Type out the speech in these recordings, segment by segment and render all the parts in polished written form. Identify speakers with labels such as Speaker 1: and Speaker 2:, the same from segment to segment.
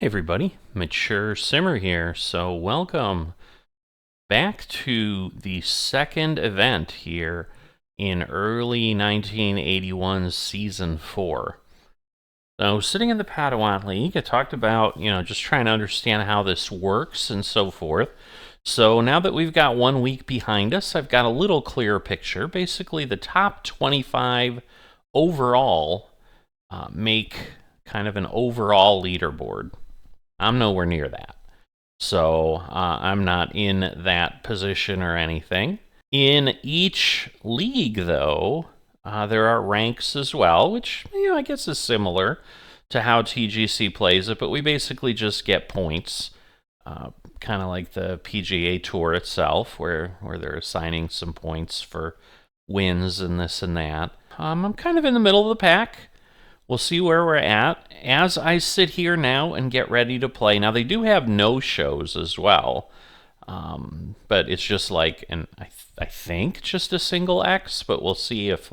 Speaker 1: Everybody, Mature Simmer here. So welcome back to the second event here in early 1981 Season 4. So sitting in the Padawan League, I talked about, just trying to understand how this works and so forth. So now that we've got 1 week behind us, I've got a little clearer picture. Basically, the top 25 overall make kind of an overall leaderboard. I'm nowhere near that. So I'm not in that position or anything. In each league, though, there are ranks as well, which, I guess is similar to how TGC plays it, but we basically just get points, kind of like the PGA Tour itself, where they're assigning some points for wins and this and that. I'm kind of in the middle of the pack. We'll see where we're at as I sit here now and get ready to play. Now, they do have no-shows as well, but it's just like, I think just a single X, but we'll see if,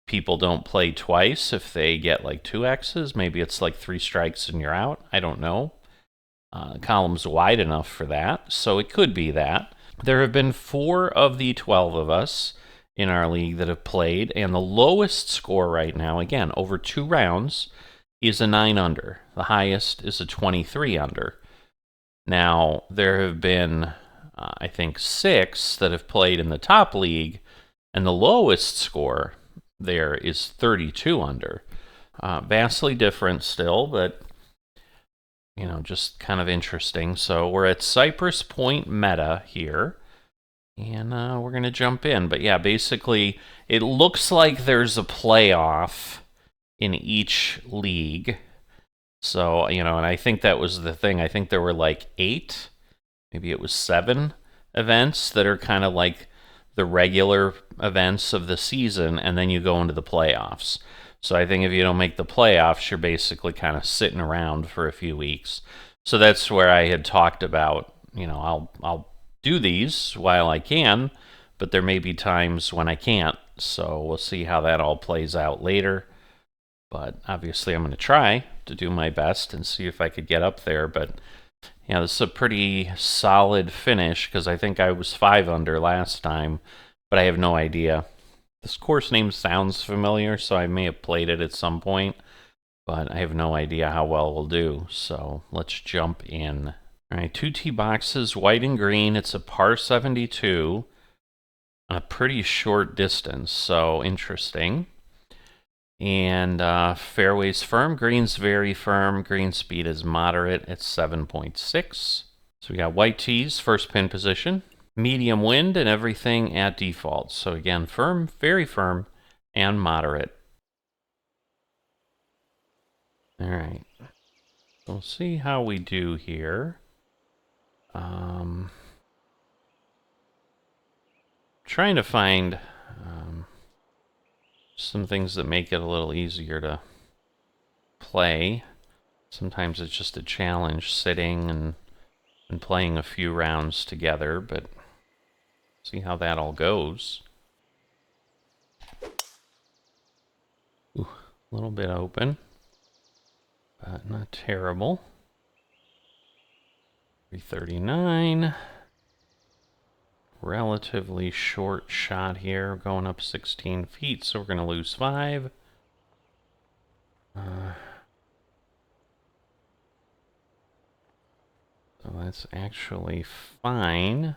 Speaker 1: people don't play twice. If they get, 2 X's, maybe it's 3 strikes and you're out. I don't know. The column's wide enough for that, so it could be that. There have been 4 of the 12 of us in our league that have played, and the lowest score right now, again, over 2 rounds, is a 9 under. The highest is a 23 under. Now, there have been, I think, 6 that have played in the top league, and the lowest score there is 32 under. Vastly different still, but, just kind of interesting. So we're at Cypress Point Meta here. And we're going to jump in. But yeah, basically, it looks like there's a playoff in each league. So, and I think that was the thing. I think there were 8, maybe it was 7 events that are kind of like the regular events of the season, and then you go into the playoffs. So I think if you don't make the playoffs, you're basically kind of sitting around for a few weeks. So that's where I had talked about, I'll do these while I can, but there may be times when I can't, so we'll see how that all plays out later. But obviously I'm going to try to do my best and see if I could get up there. But yeah, this is a pretty solid finish, because I think I was 5 under last time, but I have no idea. This course name sounds familiar, so I may have played it at some point, but I have no idea how well we'll do, so let's jump in. All right, 2 tee boxes, white and green. It's a par 72 on a pretty short distance, so interesting. And fairway's firm, green's very firm. Green speed is moderate at 7.6. So we got white tees, first pin position, medium wind, and everything at default. So again, firm, very firm, and moderate. All right, we'll see how we do here. Trying to find some things that make it a little easier to play. Sometimes it's just a challenge sitting and playing a few rounds together, but see how that all goes. Ooh, a little bit open, but not terrible. 339. Relatively short shot here, going up 16 feet, so we're going to lose 5. So that's actually fine.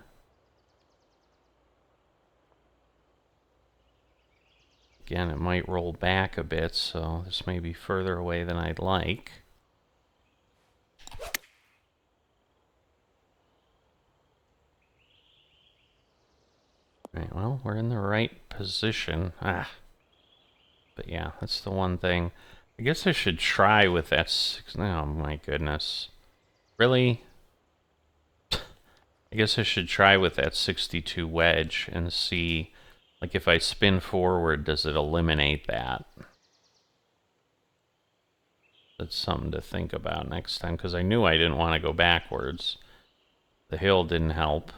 Speaker 1: Again, it might roll back a bit, so this may be further away than I'd like. Right, well, we're in the right position. But yeah, that's the one thing. I guess I should try with that 6. Oh my goodness. Really? I guess I should try with that 62 wedge and see, if I spin forward, does it eliminate that? That's something to think about next time, because I knew I didn't want to go backwards. The hill didn't help.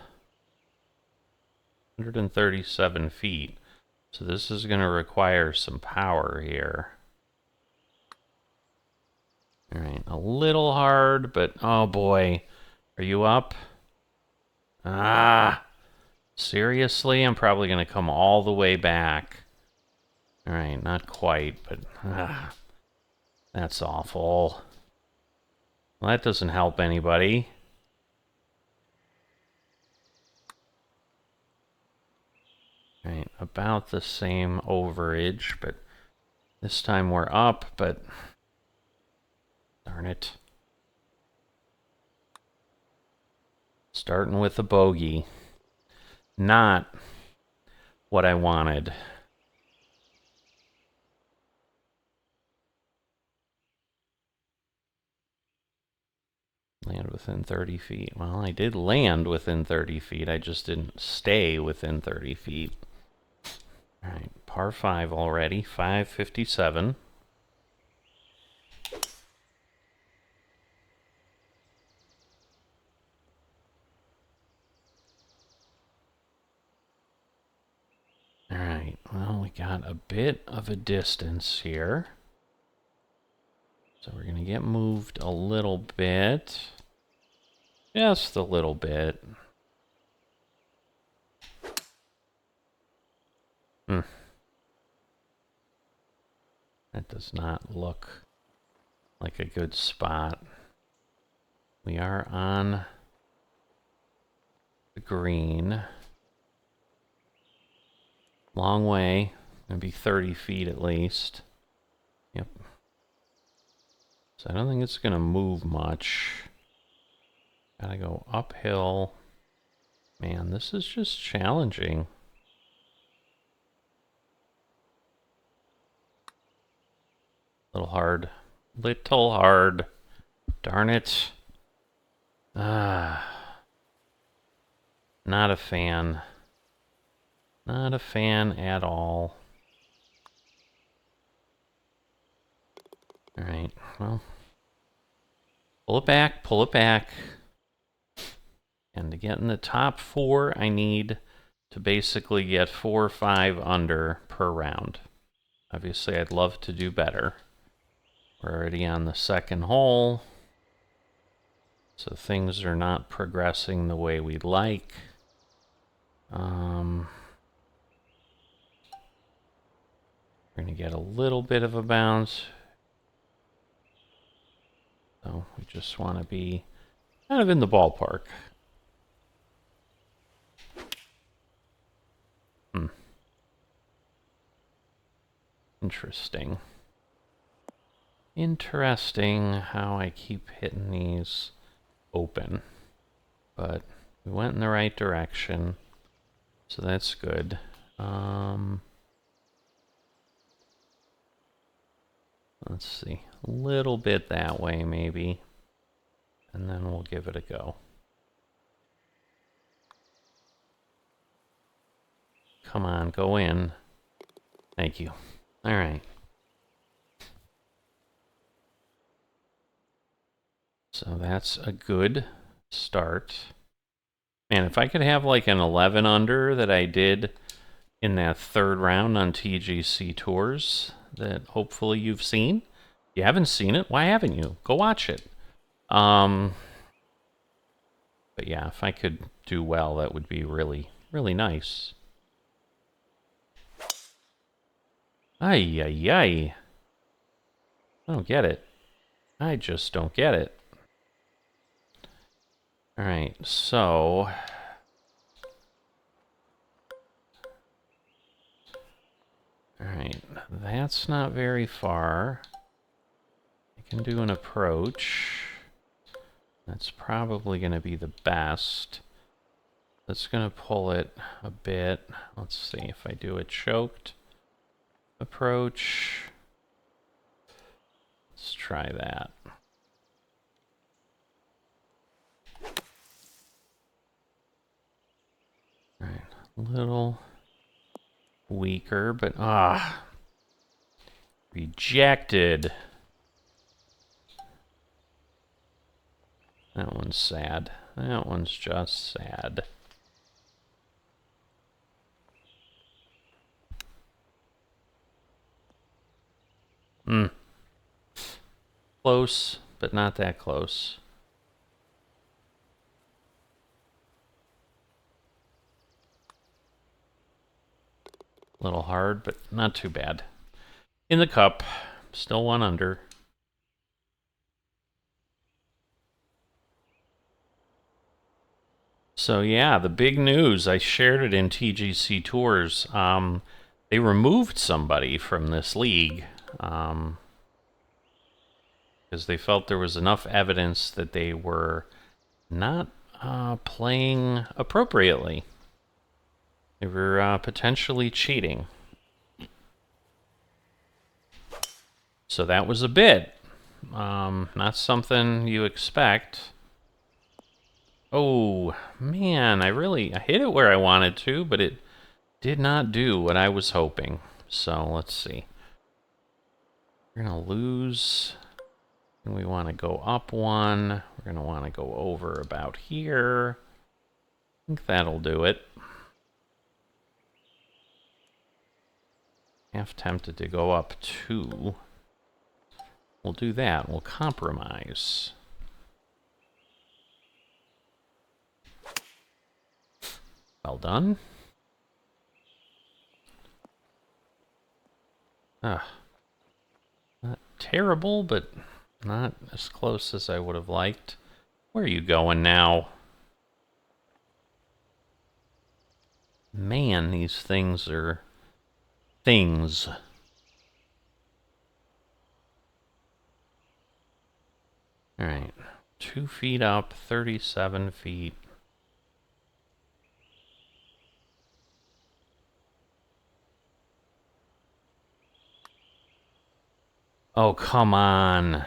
Speaker 1: 137 feet. So this is going to require some power here. All right, a little hard, but oh boy. Are you up? Ah, seriously? I'm probably going to come all the way back. All right, not quite, but that's awful. Well, that doesn't help anybody. All right, about the same overage, but this time we're up, but darn it. Starting with a bogey. Not what I wanted. Land within 30 feet. Well, I did land within 30 feet. I just didn't stay within 30 feet. All right, par 5 already. 557. All right, well, we got a bit of a distance here. So we're going to get moved a little bit. Just a little bit. That does not look like a good spot. We are on the green. Long way. Gonna be 30 feet at least. Yep. So I don't think it's gonna move much. Gotta go uphill. Man, this is just challenging. Little hard. Little hard. Darn it. Not a fan. Not a fan at all. Alright, well. Pull it back, pull it back. And to get in the top 4, I need to basically get 4 or 5 under per round. Obviously, I'd love to do better. We're already on the second hole. So things are not progressing the way we'd like. We're going to get a little bit of a bounce. So we just want to be kind of in the ballpark. Interesting. Interesting how I keep hitting these open. But we went in the right direction. So that's good. Let's see. A little bit that way, maybe. And then we'll give it a go. Come on, go in. Thank you. All right. So that's a good start. Man, if I could have like an 11 under that I did in that third round on TGC Tours that hopefully you've seen. If you haven't seen it, why haven't you? Go watch it. But yeah, if I could do well, that would be really, really nice. Ay, ay, ay. I don't get it. I just don't get it. All right, so... All right, that's not very far. I can do an approach. That's probably going to be the best. That's going to pull it a bit. Let's see if I do a choked approach. Let's try that. All right, a little weaker, but rejected. That one's sad. That one's just sad. Close, but not that close. A little hard, but not too bad. In the cup, still one under. So yeah, the big news, I shared it in TGC Tours. They removed somebody from this league because they felt there was enough evidence that they were not playing appropriately. They were potentially cheating. So that was a bit. Not something you expect. Oh, man, I hit it where I wanted to, but it did not do what I was hoping. So let's see. We're going to lose. And we want to go up one. We're going to want to go over about here. I think that'll do it. Half tempted to go up two. We'll do that. We'll compromise. Well done. Not terrible, but not as close as I would have liked. Where are you going now? Man, these things are things. Alright. 2 feet up, 37 feet. Oh, come on.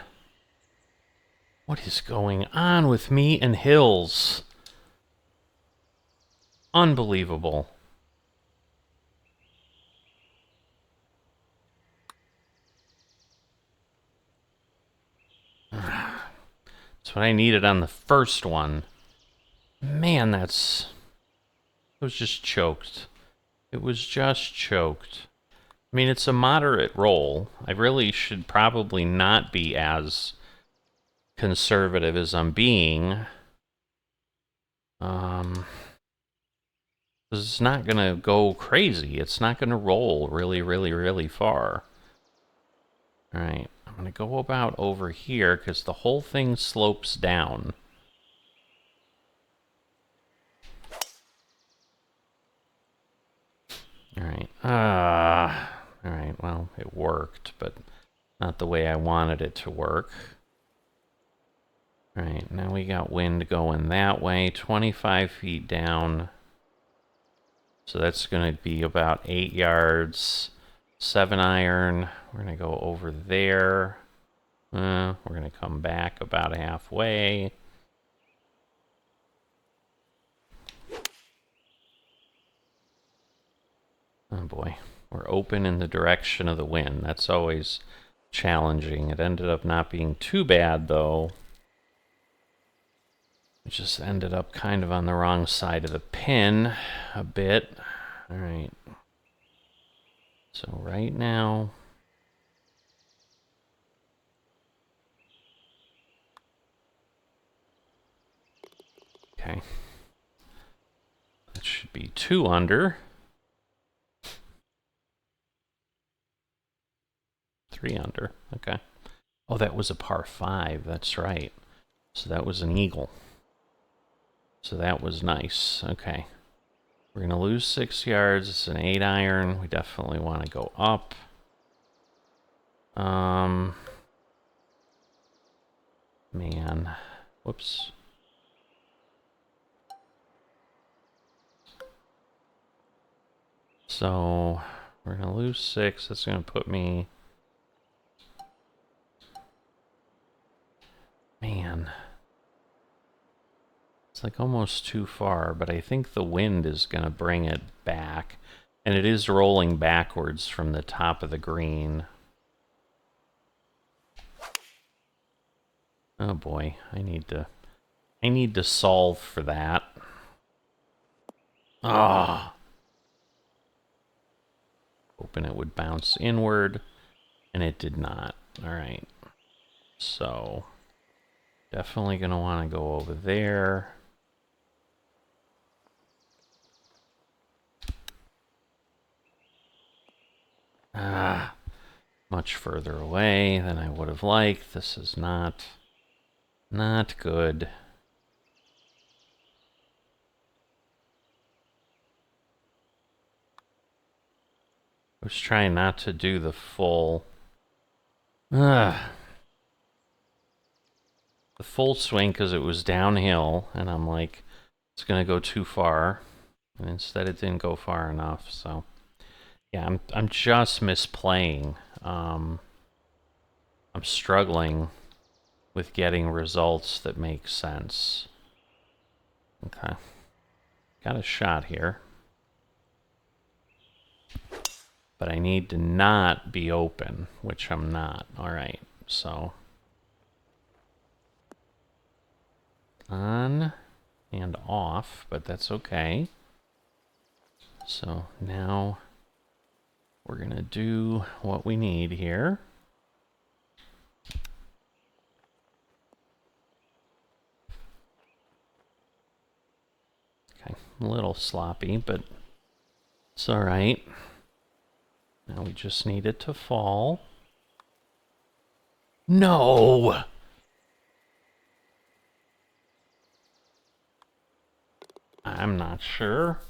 Speaker 1: What is going on with me and hills? Unbelievable. That's what I needed on the first one. Man, it was just choked. It was just choked. I mean, it's a moderate roll. I really should probably not be as conservative as I'm being. It's not gonna go crazy. It's not gonna roll really, really, really far. Alright, I'm gonna go about over here because the whole thing slopes down. Alright, alright, well, it worked, but not the way I wanted it to work. Alright, now we got wind going that way, 25 feet down. So that's going to be about 8 yards. 7 iron. We're going to go over there. We're going to come back about halfway. Oh boy. We're open in the direction of the wind. That's always challenging. It ended up not being too bad, though. It just ended up kind of on the wrong side of the pin a bit. All right. So right now... Okay. That should be 2 under. 3 under. Okay. Oh, that was a par 5. That's right. So that was an eagle. So that was nice. Okay. We're going to lose 6 yards. It's an 8 iron. We definitely want to go up. Man. Whoops. So we're going to lose 6. That's going to put me... Man. It's like almost too far, but I think the wind is going to bring it back. And it is rolling backwards from the top of the green. Oh boy, I need to solve for that. Ah. Hoping it would bounce inward, and it did not. All right. So, definitely going to want to go over there. Much further away than I would have liked. This is not good. I was trying not to do the full... the full swing because it was downhill, and I'm like, it's going to go too far. And instead it didn't go far enough, so... Yeah, I'm just misplaying. I'm struggling with getting results that make sense. Okay. Got a shot here. But I need to not be open, which I'm not. Alright, so... on and off, but that's okay. So now we're gonna do what we need here. Okay, a little sloppy, but it's alright. Now we just need it to fall. No! I'm not sure.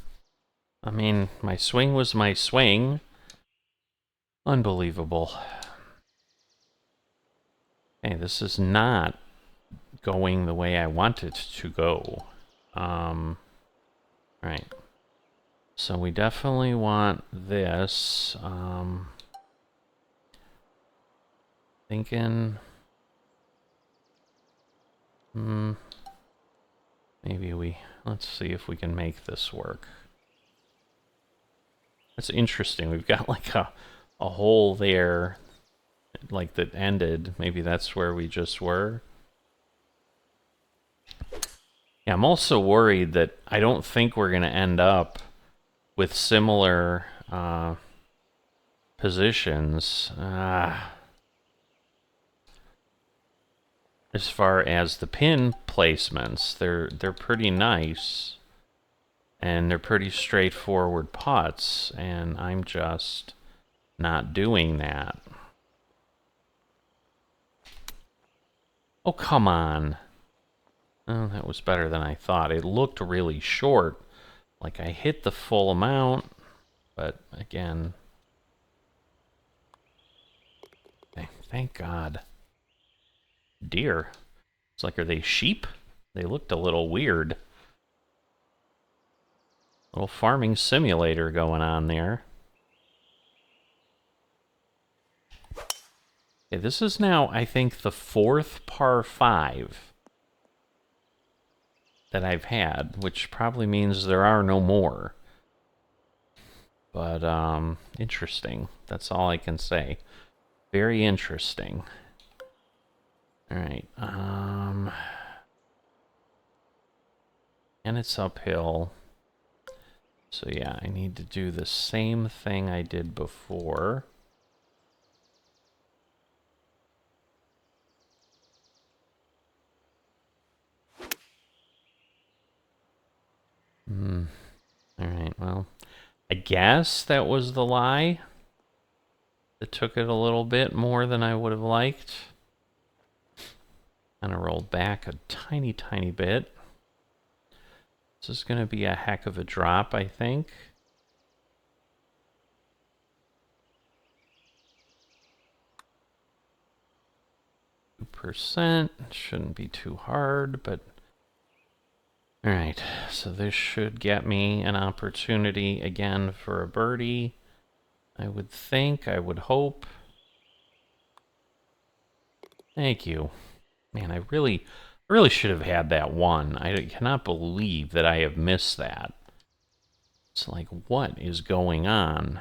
Speaker 1: I mean, my swing was my swing. Unbelievable. Okay, this is not going the way I want it to go. Right. So we definitely want this. Thinking... maybe let's see if we can make this work. That's interesting. We've got like a hole there, like that ended. Maybe that's where we just were. Yeah, I'm also worried that I don't think we're going to end up with similar positions. As far as the pin placements, they're pretty nice, and they're pretty straightforward putts, and I'm just not doing that. Oh, come on. Oh, that was better than I thought. It looked really short, like I hit the full amount, but again... Thank God. Deer. It's like, are they sheep? They looked a little weird. Little farming simulator going on there. Okay, this is now, I think, the 4th par 5 that I've had, which probably means there are no more. But, interesting. That's all I can say. Very interesting. Alright, and it's uphill. So yeah, I need to do the same thing I did before. Alright, well, I guess that was the lie. It took it a little bit more than I would have liked. Kind of rolled back a tiny, tiny bit. This is going to be a heck of a drop, I think. %. Shouldn't be too hard, but... Alright, so this should get me an opportunity again for a birdie. I would think, I would hope. Thank you. Man, I really should have had that one. I cannot believe that I have missed that. It's like, what is going on?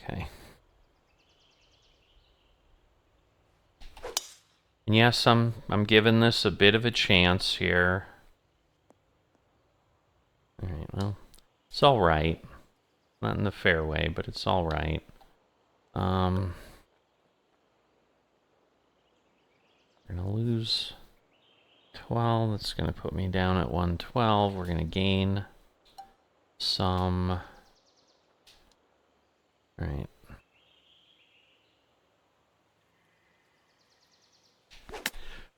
Speaker 1: Okay. And yes, I'm giving this a bit of a chance here. All right, well, it's all right. Not in the fairway, but it's all right. We're gonna lose 12. That's gonna put me down at 112. We're gonna gain some. All right.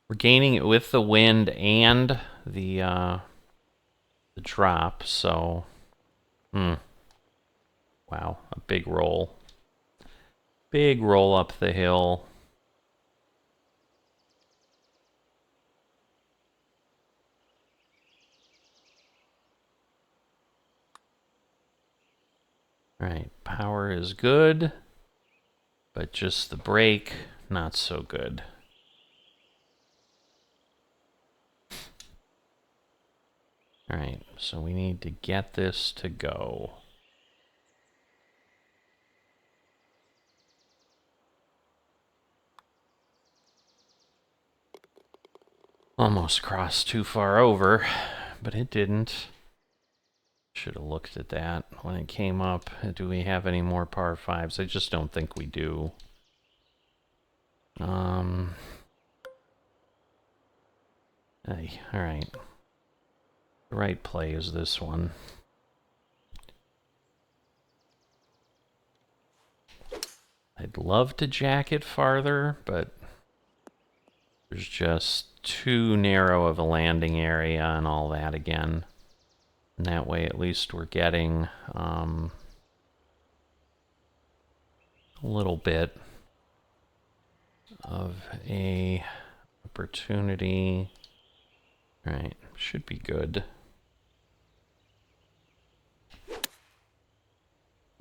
Speaker 1: We're gaining it with the wind and the drop, so wow, a big roll. Big roll up the hill. All right, power is good, but just the brake, not so good. All right, so we need to get this to go. Almost crossed too far over, but it didn't. Should have looked at that when it came up. Do we have any more par 5s? I just don't think we do. Hey, all right. The right play is this one. I'd love to jack it farther, but there's just too narrow of a landing area and all that again. And that way, at least we're getting a little bit of a opportunity. All right, should be good.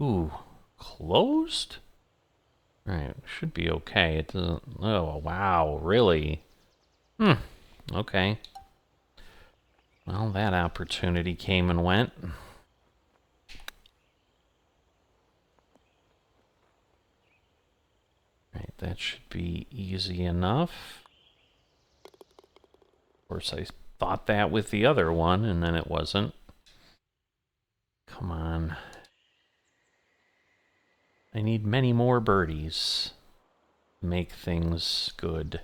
Speaker 1: Ooh, closed? All right, should be okay. It doesn't. Oh, wow, really? Okay. Well, that opportunity came and went. Right, that should be easy enough. Of course, I thought that with the other one, and then it wasn't. Come on. I need many more birdies to make things good.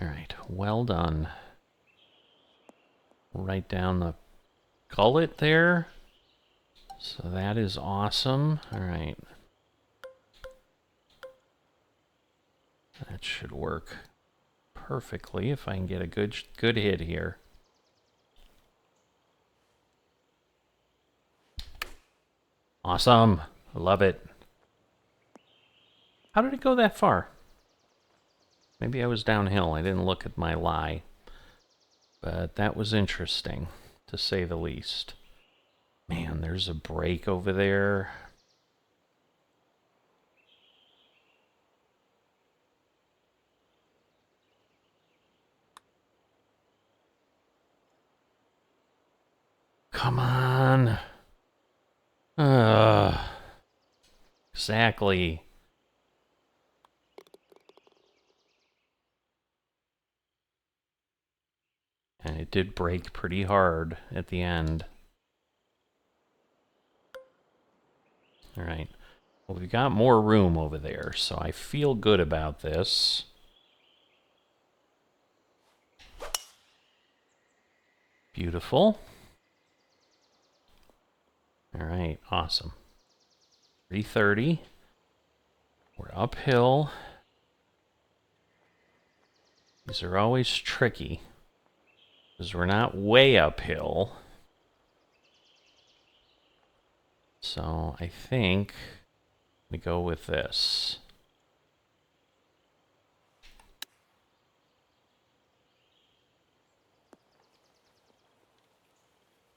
Speaker 1: All right, well done. Right down the gullet there. So that is awesome. All right. That should work perfectly if I can get a good hit here. Awesome. I love it. How did it go that far? Maybe I was downhill. I didn't look at my lie. But that was interesting, to say the least. Man, there's a break over there. Come on. Exactly. And it did break pretty hard at the end. All right. Well, we've got more room over there, so I feel good about this. Beautiful. All right, awesome. 330. We're uphill. These are always tricky because we're not way uphill. So I think we go with this.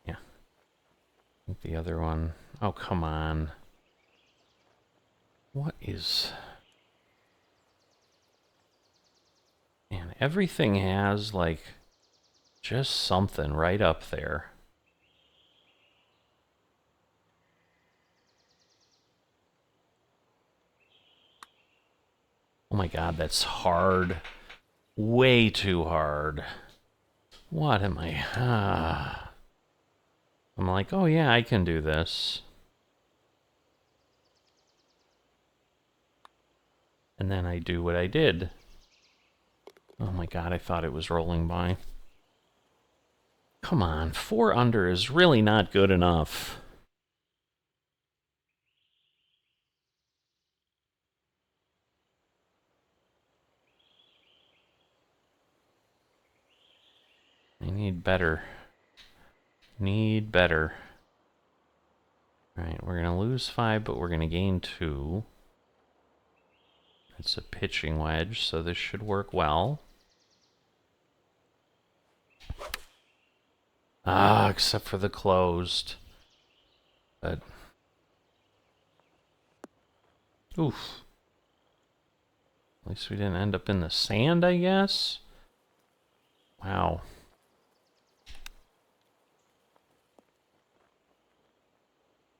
Speaker 1: Yeah. I think the other one. Oh, come on. What is... Man, everything has, like, just something right up there. Oh my god, that's hard. Way too hard. What am I? I'm like, oh yeah, I can do this. And then I do what I did. Oh my god, I thought it was rolling by. Come on, 4 under is really not good enough. I need better. Need better. Alright, we're gonna lose 5, but we're gonna gain 2. It's a pitching wedge, so this should work well. Ah, except for the closed. But... oof. At least we didn't end up in the sand, I guess? Wow.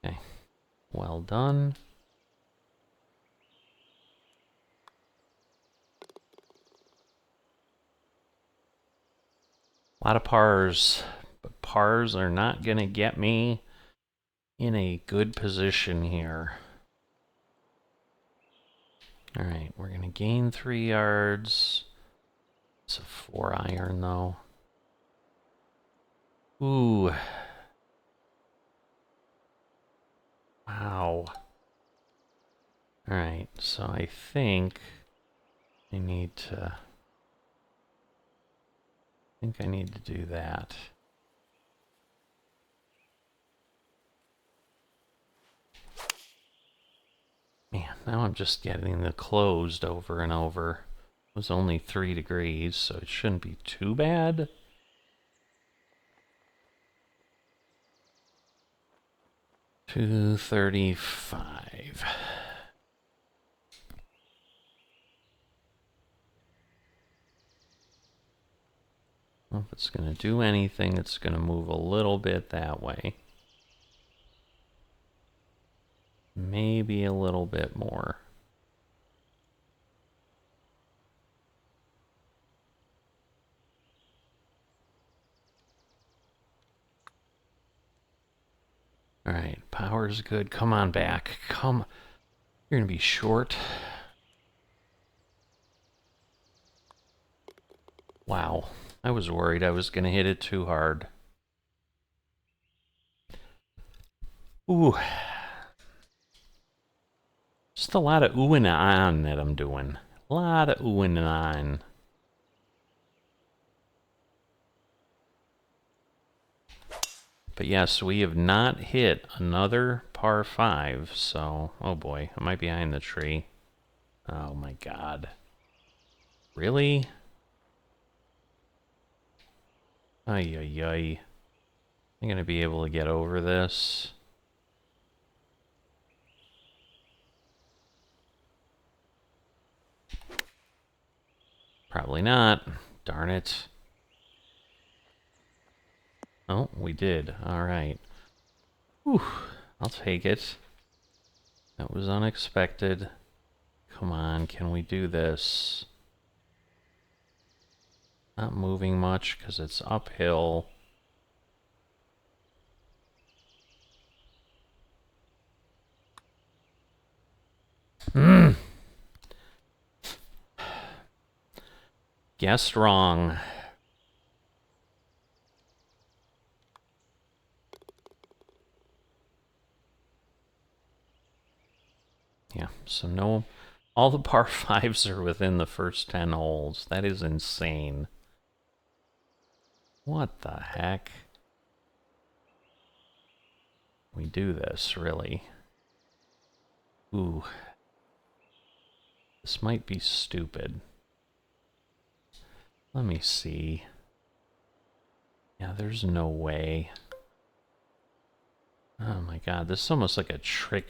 Speaker 1: Okay. Well done. A lot of pars. But pars are not going to get me in a good position here. Alright, we're going to gain 3 yards. It's a 4 iron, though. Ooh. Wow. Alright, so I think I need to... do that. Man, now I'm just getting the closed over and over. It was only 3 degrees, so it shouldn't be too bad. $235. Well, if it's going to do anything, it's going to move a little bit that way. Maybe a little bit more. Alright, power's good. Come on back. Come. You're going to be short. Wow. I was worried I was going to hit it too hard. Ooh. Just a lot of oohing and ahhing that I'm doing. A lot of oohing and ahhing. But yes, we have not hit another par 5, so... oh boy, am I behind the tree? Oh my god. Really? Ay, ay, ay. I'm gonna be able to get over this. Probably not. Darn it. Oh, we did. Alright. Whew. I'll take it. That was unexpected. Come on, can we do this? Not moving much because it's uphill. Guessed wrong. Yeah, so no... all the par 5s are within the first 10 holes. That is insane. What the heck? We do this, really. Ooh. This might be stupid. Let me see. Yeah, there's no way. Oh my god, this is almost like a trick.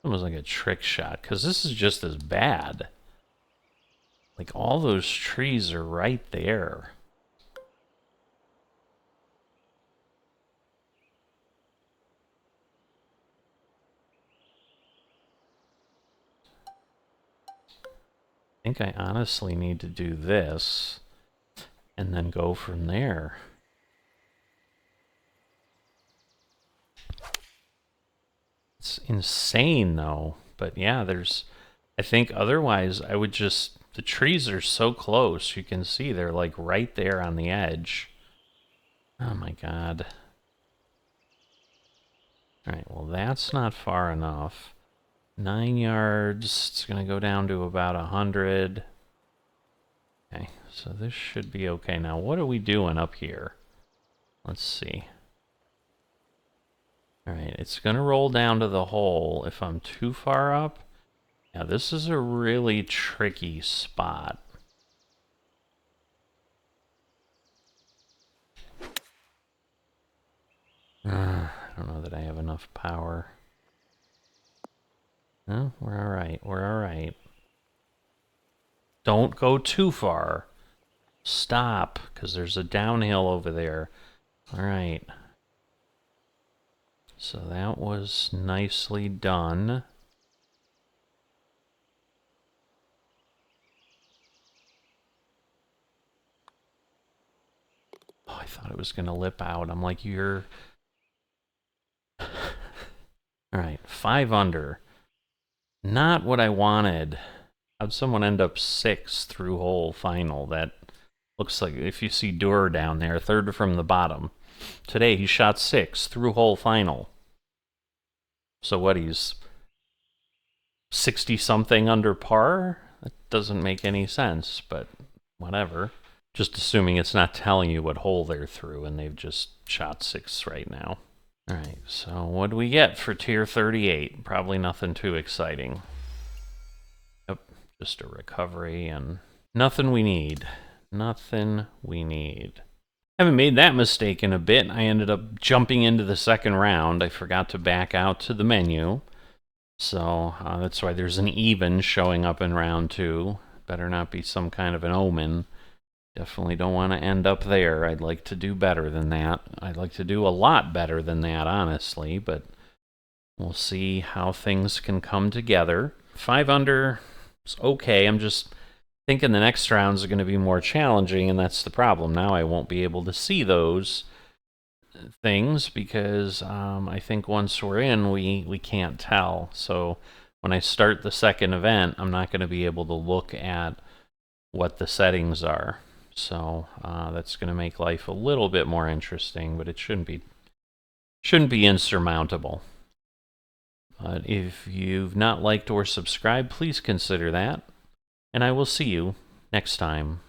Speaker 1: Almost like a trick shot, because this is just as bad. Like, all those trees are right there. I think I honestly need to do this. and then go from there. It's insane, though. But yeah, I think otherwise I would just... The trees are so close. You can see they're like right there on the edge. Oh my god. Alright, well that's not far enough. 9 yards. It's going to go down to about 100. Okay, so this should be okay. Now, what are we doing up here? Let's see. Alright, it's going to roll down to the hole if I'm too far up. Now, this is a really tricky spot. I don't know that I have enough power. No, we're alright. We're alright. Don't go too far. Stop, because there's a downhill over there. Alright. So that was nicely done. Oh, I thought it was going to lip out. I'm like, you're... Alright, 5 under. Not what I wanted. How'd someone end up 6 through hole final? That looks like, if you see Durer down there, 3rd from the bottom. Today he shot 6 through hole final. So what, he's 60-something under par? That doesn't make any sense, but whatever. Just assuming it's not telling you what hole they're through, and they've just shot 6 right now. Alright, so what do we get for tier 38? Probably nothing too exciting. Yep, just a recovery and nothing we need. Nothing we need. Haven't made that mistake in a bit. I ended up jumping into the second round. I forgot to back out to the menu. So that's why there's an even showing up in round 2. Better not be some kind of an omen. Definitely don't want to end up there. I'd like to do better than that. I'd like to do a lot better than that, honestly, but we'll see how things can come together. 5 under is okay. I'm just thinking the next rounds are going to be more challenging, and that's the problem. Now I won't be able to see those things because I think once we're in, we can't tell. So when I start the second event, I'm not going to be able to look at what the settings are. So that's going to make life a little bit more interesting, but it shouldn't be insurmountable. But if you've not liked or subscribed, please consider that, and I will see you next time.